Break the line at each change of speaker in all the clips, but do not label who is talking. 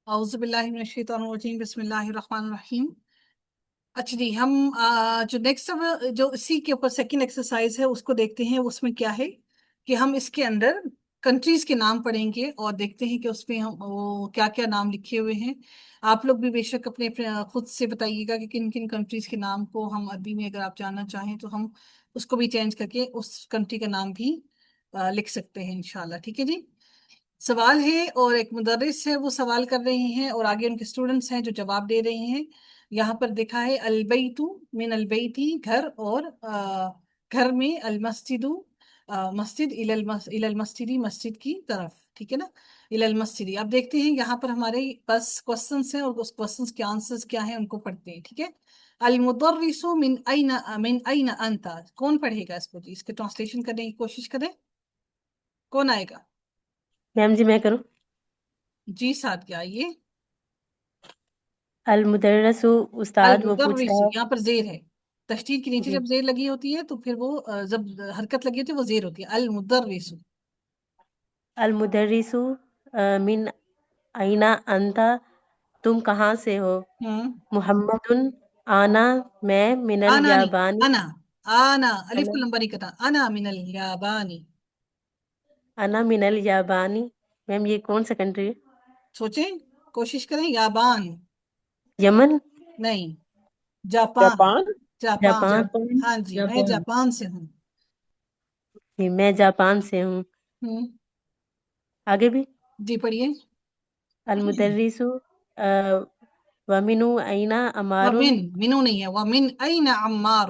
اعوذ باللہ من الشیطان الرجیم بسم اللہ الرحمن الرحیم۔ اچھا جی، ہم جو نیکسٹ جو اسی کے اوپر سیکنڈ ایکسرسائز ہے اس کو دیکھتے ہیں۔ اس میں کیا ہے کہ ہم اس کے اندر کنٹریز کے نام پڑھیں گے اور دیکھتے ہیں کہ اس میں ہم وہ کیا کیا نام لکھے ہوئے ہیں۔ آپ لوگ بھی بے شک اپنے خود سے بتائیے گا کہ کن کن کنٹریز کے نام کو ہم عربی میں اگر آپ جاننا چاہیں تو ہم اس کو بھی چینج کر کے اس کنٹری کا نام بھی لکھ سکتے ہیں انشاءاللہ۔ ٹھیک ہے جی، سوال ہے اور ایک مدرس ہے وہ سوال کر رہے ہیں اور آگے ان کے اسٹوڈنٹس ہیں جو جواب دے رہے ہیں۔ یہاں پر دیکھا ہے البیت من البیتی گھر، اور گھر میں المسجد مسجد الی المسجدی مسجد کی طرف، ٹھیک ہے نا، الی المسجدی۔ اب دیکھتے ہیں یہاں پر ہمارے پاس کوسچنس ہیں اور اس کوسچنس کے آنسرز کیا ہیں ان کو پڑھتے ہیں، ٹھیک ہے۔ المدرس من این انت، کون پڑھے گا اس کو جی؟ اس کے ٹرانسلیشن کرنے کی کوشش کریں، کون آئے گا؟
میم جی میں کروں۔
جی ساتھ کیا آئیے۔
المدرس استاد وہ پوچھ
المدرس،
رہا ہے۔
یہاں پر زیر ہے، تشدید کے نیچے
جی،
جب زیر لگی ہوتی ہے تو پھر وہ جب حرکت لگی ہوتی ہے وہ زیر ہوتی ہے۔ المدرس،
المدرس من این انت، تم کہاں سے ہو؟ محمد آنا، میں من
آنا نہیں،
الیابانی،
انا، آنا الف
انا
کو لمبا نہیں کرتا، انا من الیابانی۔
انا من الیابانی۔ میم یہ کون سا کنٹری ہے؟
سوچیں، کوشش کریں۔ یابان
یمن،
نہیں، جاپان،
جاپان
جاپان۔
جاپان۔
ہاں جی، میں جاپان سے ہوں۔
جی میں جاپان سے ہوں۔
ہوں،
آگے بھی
جی پڑھیے۔
المدرس ومن این عمار،
ومن، منو نہیں ہے، ومن این عمار۔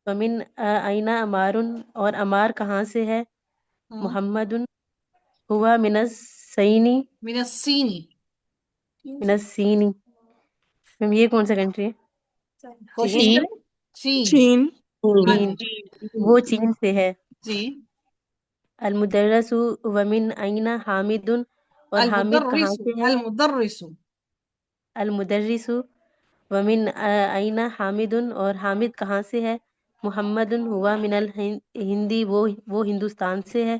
ومن این عمار، اور عمار کہاں سے ہے؟ محمد ہوا من السینی،
من الصینی،
من السینی۔ میم یہ کون سا کنٹری ہے؟
کوشش
چین
کریں۔ چین،
چین
ہاں
چین،
جی
وہ چین سے ہے۔
جی۔
المدرس ومن این حامد، اور حامد کہاں
المدرس،
سے ہے؟
المدرس،
المدرس ومن این حامد، اور حامد کہاں سے ہے؟ محمد ہوا من الہندی، وہ ہندوستان سے ہے۔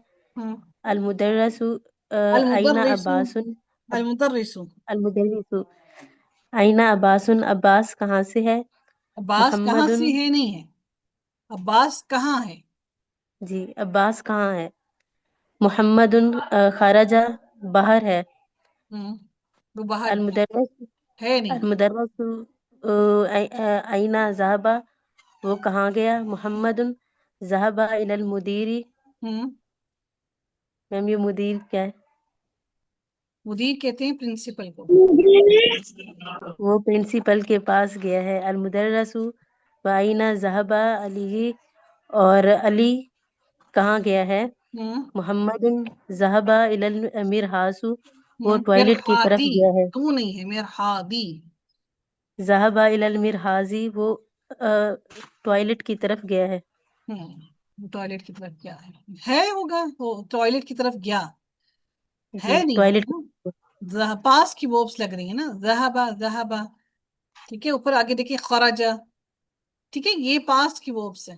المدرس این
المدرس،
عباس،
المدرس۔
المدرس این عباس، عباس کہاں سے ہے؟
عباس کہاں
محمد،
سے ہے نہیں ہے، عباس کہاں ہے؟
جی عباس کہاں ہے؟ محمد خارجہ، باہر ہے۔
وہ باہر
المدرس
ہے نہیں۔
المدرس این ذهب، وہ کہاں گیا؟ محمد ذهب الی المدیر۔ میم یہ مدیر کیا ہے؟
مدیر کہتے ہیں پرنسپل کو۔
وہ پرنسپل کے پاس گیا ہے۔ المدرس وَأَيْنَ ذَهَبَ عَلِيٌّ، اور علی کہاں گیا ہے؟ محمد ذهب إلى المرحاض، وہ ٹوائلٹ کی طرف
مرحادی،
گیا ہے۔
تو نہیں ہے، مرحادی۔
ذهب إلى المرحاض، وہ ٹوائلٹ کی طرف گیا ہے۔
ٹوائلٹ کی طرف گیا ہے ہوگا، وہ ٹوائلٹ کی طرف گیا
جی
ہے نہیں
ٹوائلٹ
ہوگا۔ پاس کی ووبس لگ رہی ہیں نا، ذہبا ذہبا، ٹھیک ہے۔ اوپر آگے دیکھیے خرجا، ٹھیک ہے، یہ پاسٹ کی ووبس ہے،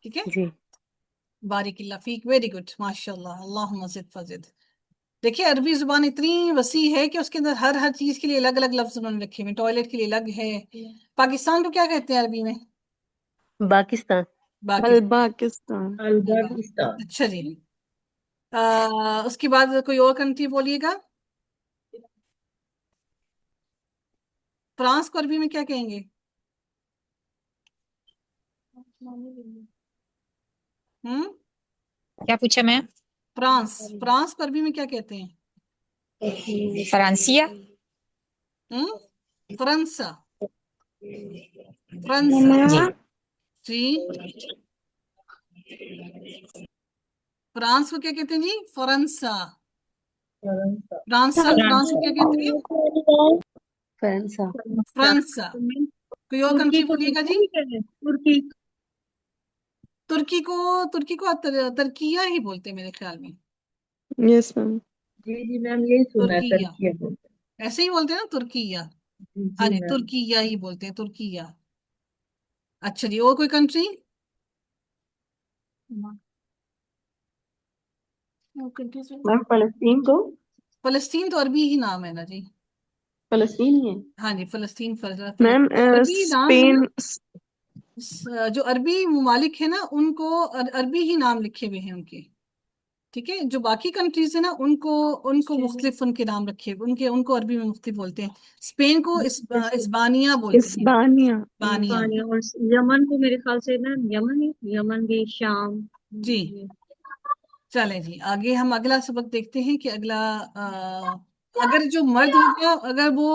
ٹھیک ہے۔
جی
بارک اللہ فیک، ویری گڈ، ماشاء اللہ، اللہم زد فزد۔ دیکھیے عربی زبان اتنی وسیع ہے کہ اس کے اندر ہر چیز کے لیے الگ الگ لفظ انہوں نے رکھے ہوئے، ٹوائلٹ کے لیے الگ ہے۔ پاکستان کو کیا کہتے ہیں عربی میں؟
پاکستان،
الباکستان
اچھا جی۔ اس کے بعد کوئی اور کنٹری بولیے گا۔ فرانس کو عربی میں کیا کہیں گے؟
کیا پوچھا میں؟
فرانس، فرانس کو عربی میں کیا کہتے ہیں؟
فرانسیہ،
فرنسا، فرنسا،
جی
جی۔ فرانس کو کیا کہتے ہیں جی؟ فرنسا، فرانسا، فرانس کو کیا کہتے ہیں؟
فرنسا۔
فرنسا۔ کوئی اور کنٹری بولیے گا جی۔
ترکی
ترکی کو ترکیہ ہی بولتے ہیں میرے خیال میں۔
یس میم
جی میم یہی سنا ہے،
ترکیہ،
ترکیہ بولتے
ایسے ہی بولتے ہیں نا، ترکیہ۔
ہیں۔
ہاں
جی
جی،
میم،
ترکیہ ہی بولتے ہیں، ترکیہ۔ اچھا جی، اور کوئی کنٹری؟
میم فلسطین کو
فلسطین تو عربی ہی نام ہے نا جی.
فلسطین ہی ہے
ہاں جی فلسطین
میم.
عربی نام ہے
اسپین.
نا. جو عربی ممالک ہیں نا ان کو عربی ہی نام لکھے ہوئے ہیں ان کے. ٹھیک ہے. جو باقی کنٹریز ہیں نا ان کو مختلف ان کے نام رکھے ان کو عربی میں مختلف بولتے ہیں. اسپین کو اسبانیہ بولتے ہیں.
اسبانیہ.
اسبانیہ.
اور یمن کو میرے خیال سے نا یمن بھی شام.
جی چلیں جی آگے ہم اگلا سبق دیکھتے ہیں کہ اگلا اگر جو مرد ہوگا اگر وہ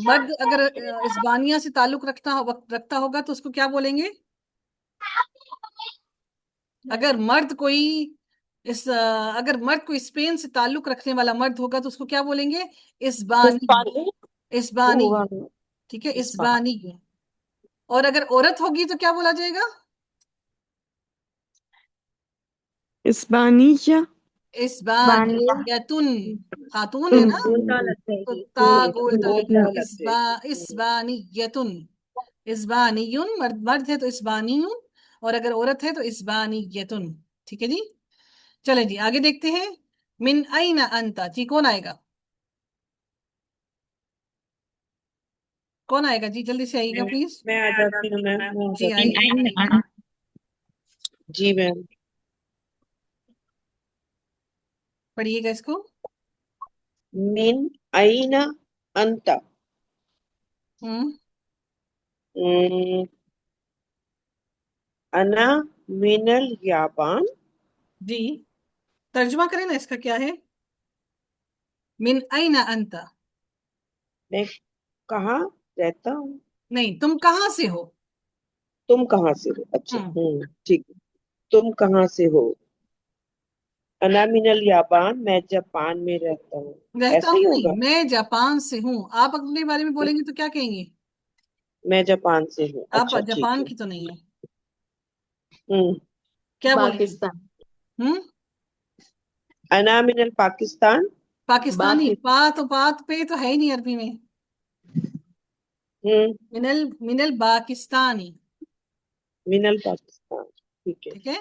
مرد اگر اسبانیہ سے تعلق رکھتا ہوگا تو اس کو کیا بولیں گے؟ اگر مرد کوئی اسپین سے تعلق رکھنے والا مرد ہوگا تو اس کو کیا بولیں گے؟ اسبانی. اسبانی. ٹھیک ہے اسبانی. اور اگر عورت ہوگی تو کیا بولا جائے گا؟
اسبانیہ.
اسبانیتن. خاتون ہے نا
گولتا لگتا ہے جی.
تا گولتا لگتا ہے. اسبانیتن. اسبانیون مرد ہے تو اسبانیون اور اگر عورت ہے تو اسبانیتن. ٹھیک ہے جی. چلیں جی آگے دیکھتے ہیں. من این انت. جی کون آئے گا جی جلدی سے آئیے گا پلیز.
میں آ جاتی ہوں میم.
جی آئیے.
جی میم.
پڑھیے گا اس کو.
من این انت. انا من الیابان.
جی ترجمہ کریں نا اس کا کیا ہے. من این انت.
میں کہاں رہتا ہوں.
نہیں تم کہاں سے ہو.
تم کہاں سے ہو. اچھا ٹھیک ہے. تم کہاں سے ہو. انا من الیابان. میں جاپان میں رہتا ہوں.
رہتا
ایسا ہی
ہوں
ہوگا.
نہیں میں جاپان سے ہوں. آپ اپنے بارے میں بولیں گے تو کیا کہیں گے؟
میں جاپان سے ہوں.
آپ
اچھا ٹھیک
جاپان
ہے.
کی تو نہیں ہے.
ہوں.
کیا بولیں گے؟
پاکستان.
انا من الپاکستان.
پاکستانی. پات پہ تو ہے ہی نہیں عربی میں. من الپاکستانی.
من الپاکستان. ٹھیک ہے.
ٹھیک ہے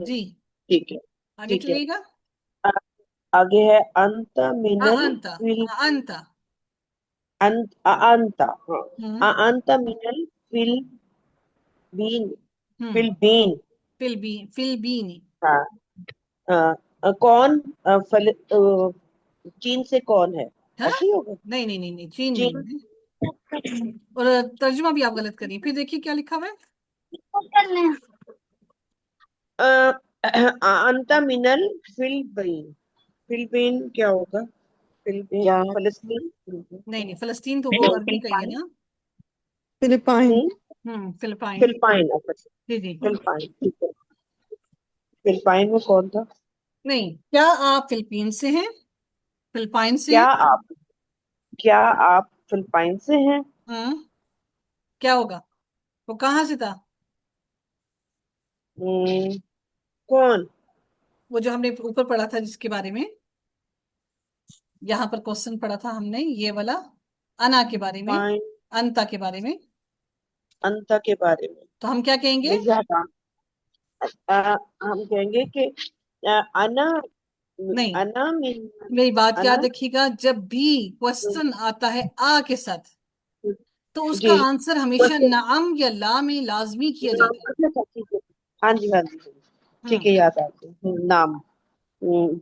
جی
ٹھیک ہے.
آگے
ٹھیک ہے.
چلیے گا.
آگے ہے انت من
انت. انت.
انت. ہاں انت من الفلبین. فلبین.
فلبین.
ہاں کون چین سے کون ہے.
ہاں
ایسے ہی ہوگا.
نہیں چین
چین.
نہیں ہے. اور ترجمہ بھی آپ غلط کریے. پھر دیکھیے کیا لکھا ہوا ہے.
انت من الفلبین. فلبین کیا ہوگا. فلبین فلسطین.
نہیں فلسطین تو وہ عربی کا ہی ہے نا.
فلپائن.
فلپائن.
فلپائن.
جی جی
فلپائن. ٹھیک ہے. فلپائن میں کون تھا.
نہیں کیا آپ فلپین سے ہیں؟ فلپائن سے
کیا آپ فلپائن سے ہیں.
کیا ہوگا وہ کہاں سے تھا.
کون.
وہ جو ہم نے اوپر پڑھا تھا جس کے بارے میں یہاں پر کوশ্چن پڑھا تھا ہم نے یہ والا انا کے بارے میں انتا کے بارے میں.
انتا کے بارے میں
تو ہم کیا کہیں گے.
ہم کہیں گے کہ انا
نہیں
انا
میری بات
انا.
یاد رکھیے گا. جب بھی کوশ্چن آتا ہے آ کے ساتھ تو اس کا
جی
آنسر ہمیشہ نعم یا لا میں لازمی کیا جاتا ہے.
ہاں جی ٹھیک ہے. یاد آتے نام.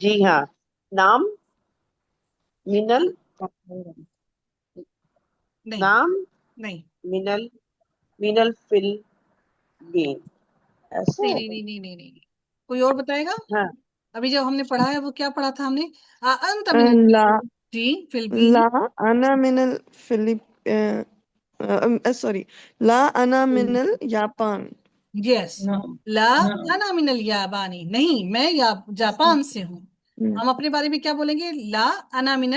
جی ہاں نام منل.
نہیں
نام
نہیں
منل فلبین. ایسا
نہیں
ہوگا.
نہیں نہیں نہیں کوئی اور بتائے گا.
ہاں
ابھی جو ہم نے پڑھا ہے وہ کیا پڑھا تھا ہم نے. انت
لا
جی فلبین.
لا انا من الفلپ سوری لا انا من الجاپان.
یس لا انا من الیابانی. نہیں میں جاپان سے ہوں. ہم اپنے بارے میں کیا بولیں گے. لا انا من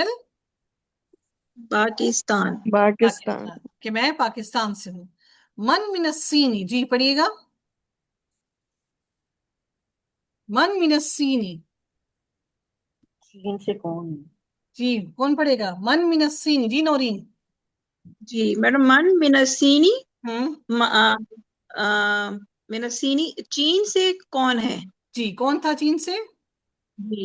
پاکستان.
پاکستان.
کہ میں پاکستان سے ہوں. من الصین. جی پڑھیے گا. من الصین.
چین سے کون ہے.
جی کون پڑھے گا. من الصین. جی نورین.
جی میڈم من الصینی.
ہوں
من الصینی چین سے کون ہے.
جی کون تھا چین سے.
جی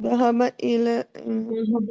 ذهب إلى
ذهب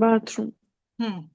bathroom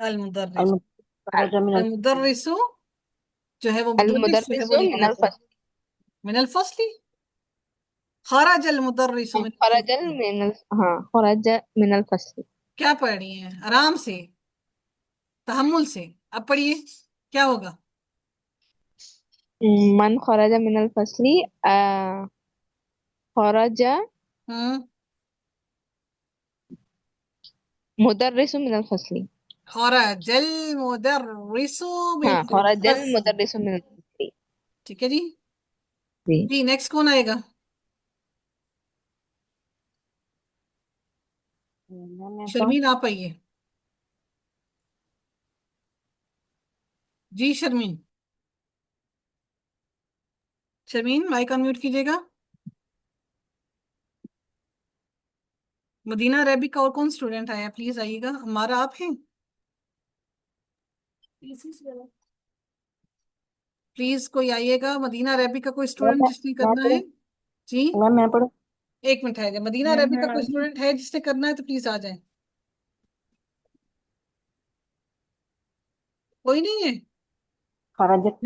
المدرس
خرج من
المدرسو جو ہے وہ مدرس جو ہے وہ
المدرس
لکھ
من
دیتے ہیں
الفصل
من الفصل خرج المدرس من
خرج
الفصل
من خرج من الفصل.
کیا پڑھ رہی ہیں آرام سے تحمل سے اب پڑھیے کیا ہوگا
من خرج من الفصل خرج مدرس من الفصل.
خرج المدرس من
ہاں خرج
الفصل
المدرس من الفصل.
ٹھیک ہے جی
جی
جی نیکسٹ کون آئے گا شرمین آپ آئیے جی شرمین مائک ان میوٹ کیجیے گا مدینہ عربک کا اور کون اسٹوڈنٹ آیا پلیز آئیے گا ہمارا آپ ہیں پلیز کوئی آئیے گا مدینہ عربک کا کوئی اسٹوڈنٹ جس نے کرنا ہے جی
میں پڑھوں
ایک منٹ ہے مدینہ عربک کا کوئی اسٹوڈنٹ ہے جس نے کرنا ہے تو پلیز آ جائیں کوئی نہیں ہے
خرجت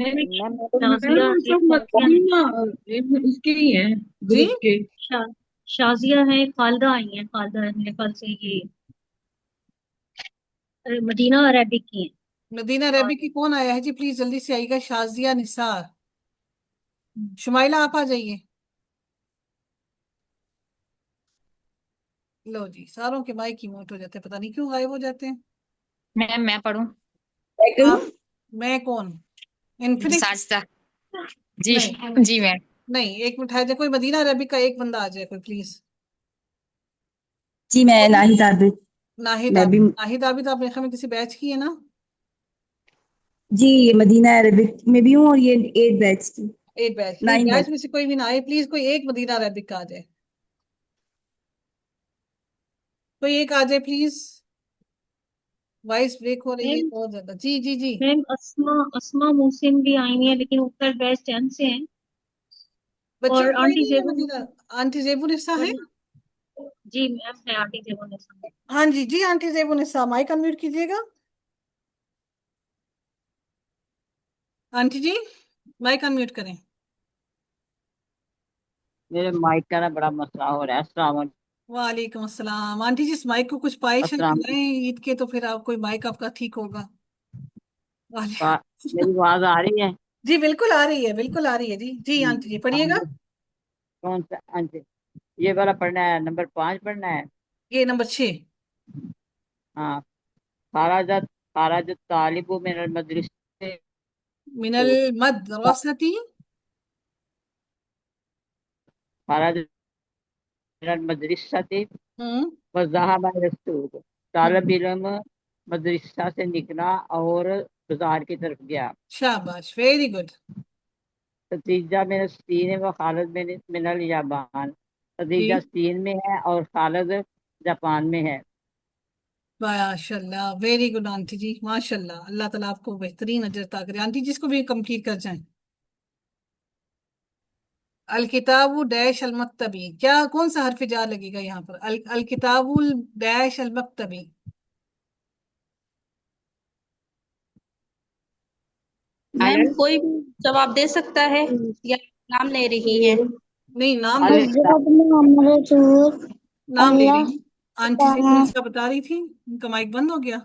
اس کے ہی ہیں
جی
گروپ کے شازیہ ہیں خالدہ آئی ہیں خالدہ میرے خیال سے یہ مدینہ عربک کی ہیں
مدینہ عربک کی کون آیا ہے جی پلیز جلدی سے آئیے گا شازیہ نثار شمائلہ آپ آ جائیے لو جی ساروں کے مائک کی موٹ ہو جاتے ہیں پتہ نہیں کیوں غائب ہو جاتے ہیں
میں پڑھوں
آپ میں کون انفینکس
ساجدہ جی
نہیں
جی میں
نہیں ایک منٹ ہے کوئی مدینہ عربک کا ایک بندہ آ جائے کوئی پلیز
جی میں ناہید عابد
ناہید
میں بھی
عابد ناہید عابد آپ میرے خیال میں کسی بیچ کی ہے نا
جی مدینہ عربک میں بھی ہوں اور یہ 8 بیچ کی
ایک بیچ نہیں
9
بیچ
بیچ
میں سے کوئی بھی نہ آئے پلیز کوئی ایک مدینہ عربک کا آ جائے کوئی ایک آ جائے پلیز وائس بریک ہو رہی ہے
میم
بہت زیادہ جی جی جی
میم اسما محسن بھی آئی ہوئی ہیں لیکن اتر بیچ 10 سے ہیں
بچوں
اور
میں کوئی
آنٹی
نہیں ہے
زیبو
مدینہ آنٹی زیبو نسا ہے
جی میم ہے آنٹی زیبو نے سمجھا
ہاں جی جی آنٹی زیبو نسا مائک انمیوٹ کیجیے گا آنٹی جی مائک انمیوٹ کریں
میرے مائک کا نا بڑا مسئلہ ہو رہا ہے السلام علیکم
وعلیکم السلام آنٹی جی اس مائک کو کچھ پائے
السلام
کھلائیں عید کے تو پھر آپ کوئی مائک آپ کا ٹھیک ہوگا
میری آواز آ رہی ہے
جی بالکل آ رہی ہے بالکل آ رہی ہے جی جی آنٹی جی پڑھیے گا
کون سا یہ والا پڑھنا ہے نمبر 5 پڑھنا ہے
یہ نمبر 6
ہاں خراجت طالب من المدرسہ
من المدرسة
خراج من المدرسہ وذهب الى السوق طالب علم مدرسہ سے نکلا اور بازار کی طرف گیا
شاباش ویری گڈ
ختیجہ من الصین و خالد من الیابان
جی
ختیجہ صین میں ہے اور خالد جاپان میں ہے
ماشاء اللہ ویری گڈ آنٹی جی ماشاء اللہ اللہ تعالیٰ آپ کو بہترین اجر عطا کرے آنٹی جس کو بھی کمپلیٹ کر جائیں الکتاب ڈیش المکتبی کیا کون سا حرف جار لگے گا یہاں پر الکتاب ڈیش المکتبی
میم کوئی بھی جواب دے سکتا ہے یا نام لے رہی ہے
نہیں نام لے نام لے رہی آنٹی سے پولیس بتا رہی تھی ان کا مائک بند ہو گیا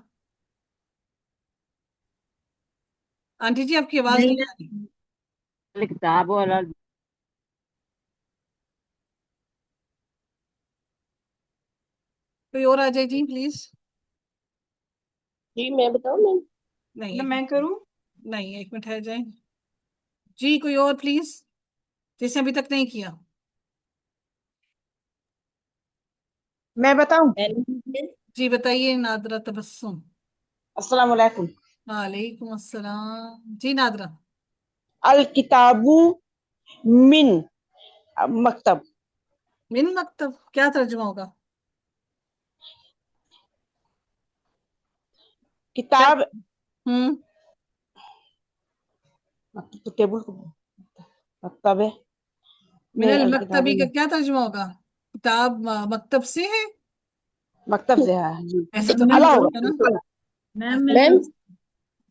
آنٹی جی آپ کی آواز نہیں آ رہی
الکتاب
کوئی اور آ جائے جی پلیز
جی میں بتاؤں
نہیں
میں کروں
نہیں ایک منٹ ہے جائیں جی کوئی اور پلیز جس نے ابھی تک نہیں کیا
میں بتاؤں
جی بتائیے نادرہ تبسم
السلام علیکم
وعلیکم السلام جی نادرہ
الکتاب من مکتب
من مکتب کیا ترجمہ ہوگا
کتاب مکتب ہے
من المکتبی کا کیا ترجمہ ہوگا کتاب مکتب سے ہے
مکتب سے ہے جی
ایسے تو
اعلیٰ
نہیں
ہوگا
ہوتا نا میم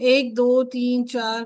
1 2 3 4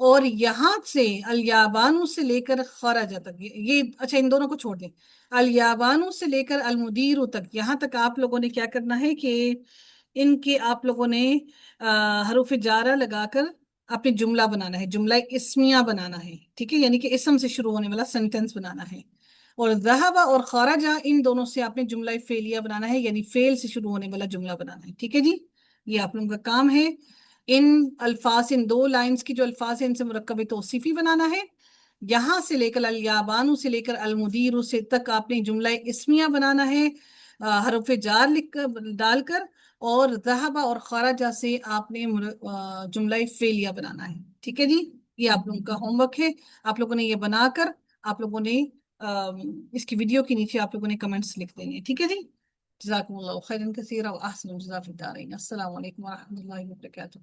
اور یہاں سے الیابانو سے لے کر خرج تک، یہ اچھا ان دونوں کو چھوڑ دیں، الیابانو سے لے کر المدیر تک، یہاں تک آپ لوگوں نے کیا کرنا ہے کہ ان کے آپ لوگوں نے حروف جارہ لگا کر اپنی جملہ بنانا ہے، جملہ اسمیہ بنانا ہے، ٹھیک ہے، یعنی کہ اسم سے شروع ہونے والا سینٹینس بنانا ہے. اور ذہب اور خرج ان دونوں سے آپ نے جملہ فعلیہ بنانا ہے، یعنی فعل سے شروع ہونے والا جملہ بنانا ہے. ٹھیک ہے جی، یہ آپ لوگوں کا کام ہے. ان الفاظ، ان 2 لائنز کی جو الفاظ ہیں ان سے مرکب توصیفی بنانا ہے. یہاں سے لے کر الیابانو سے لے کر المدیر سے تک آپ نے جملہ اسمیہ بنانا ہے حرف جار لکھ کر ڈال کر، اور ذہبہ اور خرجہ سے آپ نے جملہ فعلیہ بنانا ہے. ٹھیک ہے جی، یہ آپ لوگوں کا ہوم ورک ہے. آپ لوگوں نے یہ بنا کر آپ لوگوں نے اس کی ویڈیو کے نیچے آپ لوگوں نے کمنٹس لکھ دینے. ٹھیک ہے جی، جزاکم اللہ خیرا کثیرا واحسن الجزاء فی الدارین. السلام علیکم ورحمۃ اللہ وبرکاتہ.